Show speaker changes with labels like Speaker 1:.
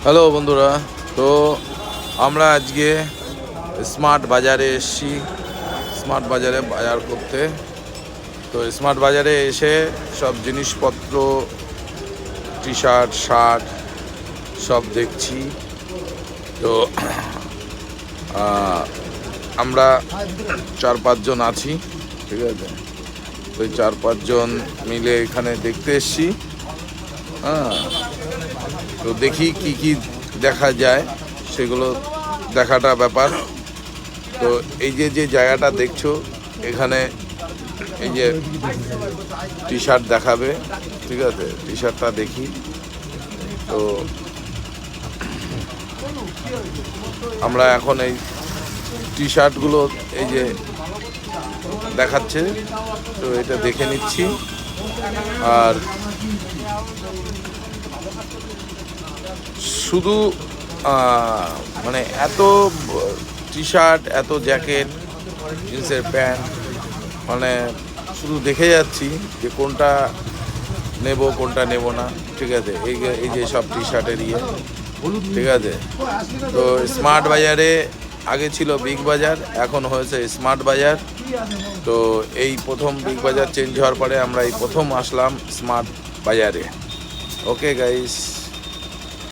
Speaker 1: Hello বন্ধুরা, তো আমরা আজকে স্মার্ট বাজারে এসেছি। স্মার্ট বাজারে বাজার করতে। তো স্মার্ট বাজারে এসে সব জিনিসপত্র, টি শার্ট, শার্ট সব দেখছি। তো আমরা 4-5 জন আছি, ঠিক আছে। তো 4-5 জন মিলে এখানে দেখতে এসেছি। হ্যাঁ, তো দেখি কি কি দেখা যায়, সেগুলো দেখাটা ব্যাপার। তো এই যে জায়গাটা দেখছো, এখানে এই যে টি শার্ট দেখাবে, ঠিক আছে। টি শার্টটা দেখি। তো আমরা এখন এই টি শার্টগুলো এই যে দেখাচ্ছে, তো এটা দেখে নিচ্ছি। আর শুধু মানে এত টি শার্ট, এত জ্যাকেট, জিন্সের প্যান্ট, মানে শুধু দেখে যাচ্ছি যে কোনটা নেব কোনটা নেব না, ঠিক আছে। এই যে সব টি শার্টের ইয়ে, ঠিক আছে। তো স্মার্ট বাজারে আগে ছিল বিগ বাজার, এখন হয়েছে স্মার্ট বাজার। তো এই প্রথম বিগ বাজার চেঞ্জ হওয়ার পরে আমরা এই প্রথম আসলাম স্মার্ট বাজারে। Okay guys.